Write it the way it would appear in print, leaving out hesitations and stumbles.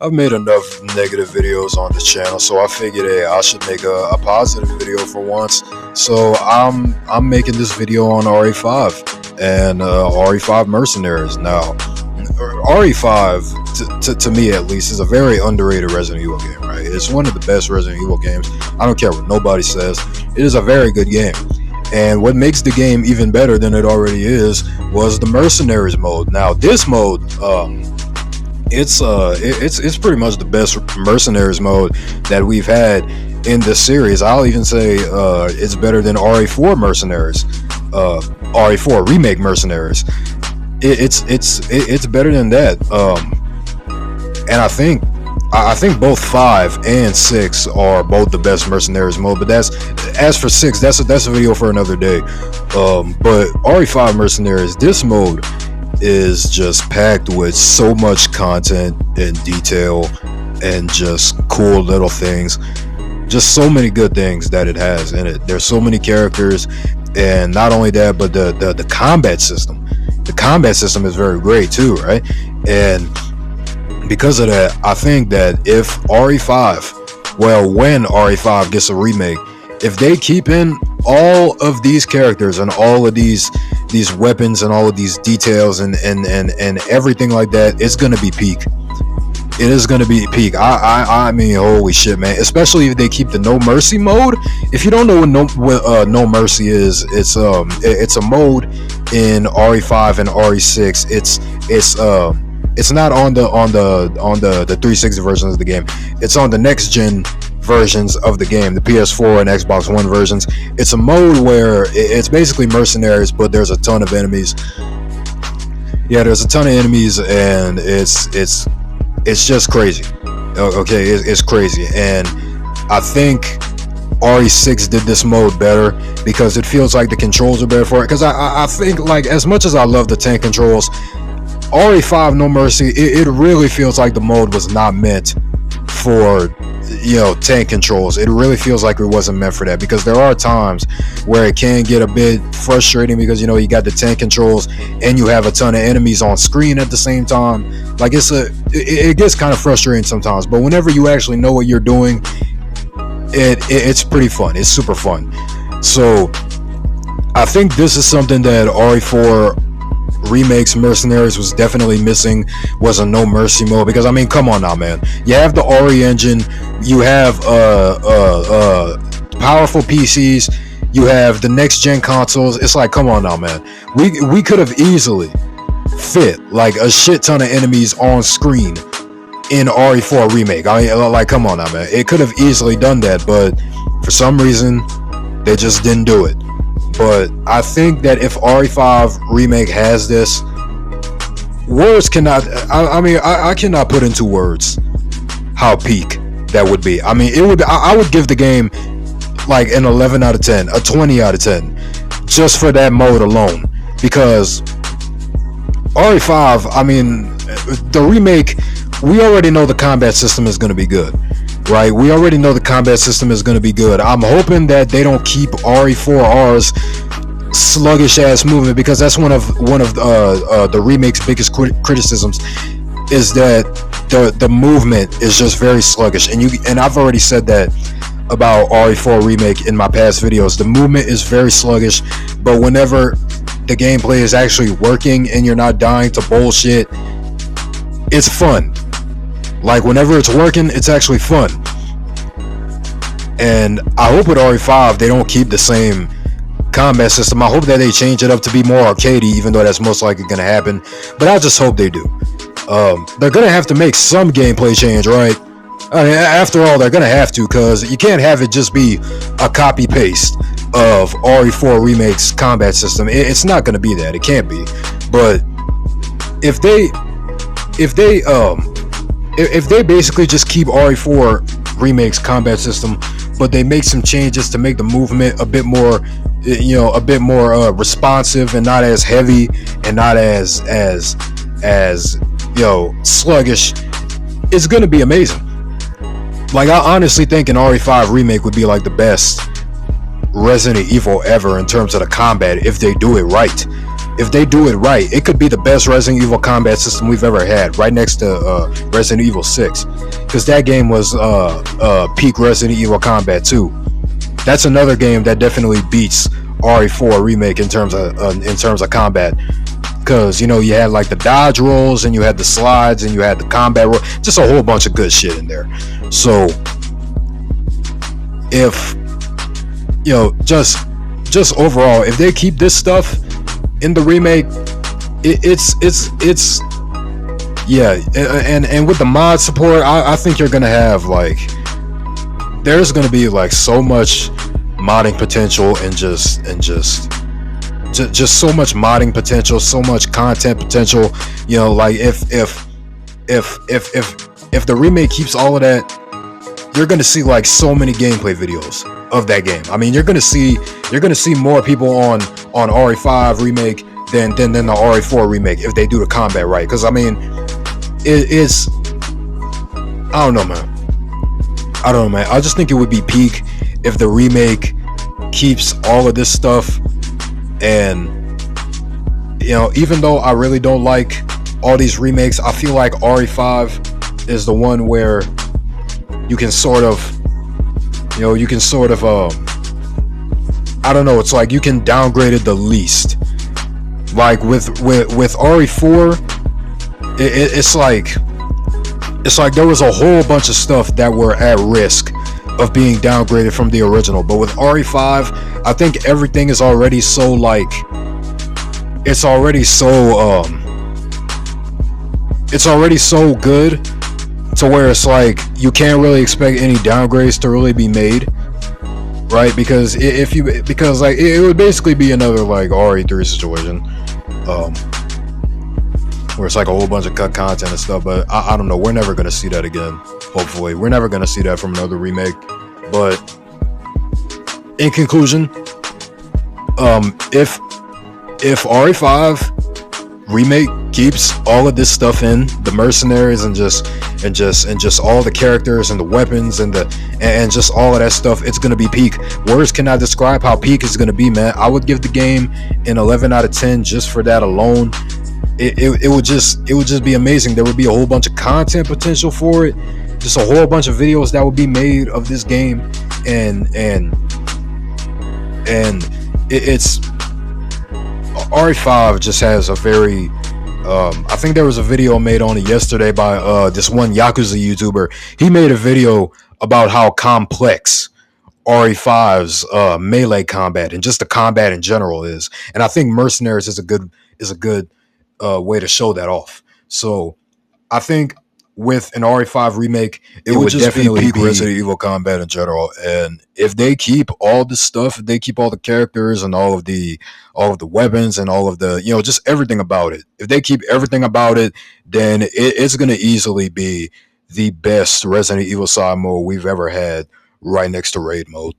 I've made enough negative videos on this channel, so I figured, hey, I should make a positive video for once. So I'm making this video on RE5 and RE5 Mercenaries. Now, RE5, to me at least, is a very underrated Resident Evil game, right? It's one of the best Resident Evil games. I don't care what nobody says. It is a very good game. And what makes the game even better than it already is was the Mercenaries mode. Now, this mode, it's pretty much the best Mercenaries mode that we've had in this series. I'll even say it's better than RE4 Mercenaries, RE4 Remake Mercenaries. It's better than that. And I think both 5 and 6 are both the best Mercenaries mode. But as for 6, that's a video for another day. But RE5 Mercenaries, this mode is just packed with so much content and detail and just cool little things. Just so many good things that it has in it. There's so many characters, and not only that, but the combat system. The combat system is very great too, right? And because of that, I think that if RE5, when RE5 gets a remake, if they keep in all of these characters and all of these weapons and all of these details and everything like that, it's gonna be peak. It is gonna be peak. I mean, holy shit, man! Especially if they keep the No Mercy mode. If you don't know what No Mercy is, it's a mode in RE5 and RE6. It's not on the 360 versions of the game. It's on the next gen versions of the game, the PS4 and Xbox One versions. It's a mode where it's basically Mercenaries, but there's a ton of enemies. Yeah, there's a ton of enemies, and it's just crazy. Okay, it's crazy. And I think RE6 did this mode better because it feels like the controls are better for it. Because I think, like, as much as I love the tank controls, RE5 No Mercy, it really feels like the mode was not meant for, tank controls. It really feels like it wasn't meant for that, because there are times where it can get a bit frustrating because you got the tank controls and you have a ton of enemies on screen at the same time. Like, it gets kind of frustrating sometimes, but whenever you actually know what you're doing, it's pretty fun. It's super fun. So I think this is something that RE4 Remakes Mercenaries was definitely missing, was a No Mercy mode. Because I mean, come on now, man. You have the RE engine, you have powerful PCs, you have the next gen consoles. It's like, come on now, man. We could have easily fit like a shit ton of enemies on screen in RE4 Remake. I mean, like, come on now, man. It could have easily done that, but for some reason they just didn't do it. But I think that if RE5 Remake has this, words cannot, I cannot put into words how peak that would be. I mean, it would, I would give the game like an 11 out of 10, a 20 out of 10, just for that mode alone. Because RE5, I mean, the remake, we already know the combat system is going to be good. Right, we already know the combat system is going to be good. I'm hoping that they don't keep RE4R's sluggish ass movement, because that's one of the remake's biggest criticisms, is that the movement is just very sluggish. And I've already said that about RE4 Remake in my past videos. The movement is very sluggish, but whenever the gameplay is actually working and you're not dying to bullshit, it's fun. Like, whenever it's working, it's actually fun. And I hope with RE5 they don't keep the same combat system. I hope that they change it up to be more arcadey, even though that's most likely going to happen. But I just hope they do. They're going to have to make some gameplay change, right? I mean, after all, they're going to have to, because you can't have it just be a copy-paste of RE4 Remake's combat system. It's not going to be that. It can't be. But if they basically just keep RE4 Remake's combat system, but they make some changes to make the movement a bit more, responsive and not as heavy and not as sluggish, it's gonna be amazing. Like, I honestly think an RE5 Remake would be like the best Resident Evil ever in terms of the combat if they do it right. if they do it right, it could be the best Resident Evil combat system we've ever had, right next to Resident Evil 6, because that game was peak Resident Evil combat too. That's another game that definitely beats RE4 remake in terms of combat, because you know you had like the dodge rolls and you had the slides and you had the combat roll, just a whole bunch of good shit in there. So if you know, just overall, if they keep this stuff in the remake, it's yeah, and with the mod support, I think you're gonna have like, there's gonna be like so much modding potential and just so much modding potential, so much content potential. You know, like if the remake keeps all of that, you're gonna see like so many gameplay videos of that game. I mean, you're gonna see more people on RE5 remake than the RE4 remake if they do the combat right. Because I mean, it's I don't know, man. I just think it would be peak if the remake keeps all of this stuff. And you know, even though I really don't like all these remakes, I feel like RE5 is the one where you can sort of, I don't know, it's like you can downgrade it the least. Like with RE4, it's like there was a whole bunch of stuff that were at risk of being downgraded from the original. But with RE5, I think everything is already so like, it's already so good to where it's like you can't really expect any downgrades to really be made, right? Because like it would basically be another like RE3 situation, where it's like a whole bunch of cut content and stuff. But I don't know, we're never gonna see that again. Hopefully we're never gonna see that from another remake. But in conclusion, if RE5 remake keeps all of this stuff in, the mercenaries and just all the characters and the weapons and just all of that stuff, it's gonna be peak. Words cannot describe how peak is gonna be, man. I would give the game an 11 out of 10 just for that alone. It would just be amazing. There would be a whole bunch of content potential for it, just a whole bunch of videos that would be made of this game, and it's RE5 just has a very I think there was a video made on it yesterday by this one Yakuza YouTuber. He made a video about how complex RE5's melee combat and just the combat in general is, and I think Mercenaries is a good way to show that off. So I think with an RE5 remake, it would just definitely be peak Resident Evil combat in general. And if they keep all the stuff, if they keep all the characters and all of the weapons and all of the, you know, just everything about it, if they keep everything about it, then it's going to easily be the best Resident Evil side mode we've ever had, right next to raid mode.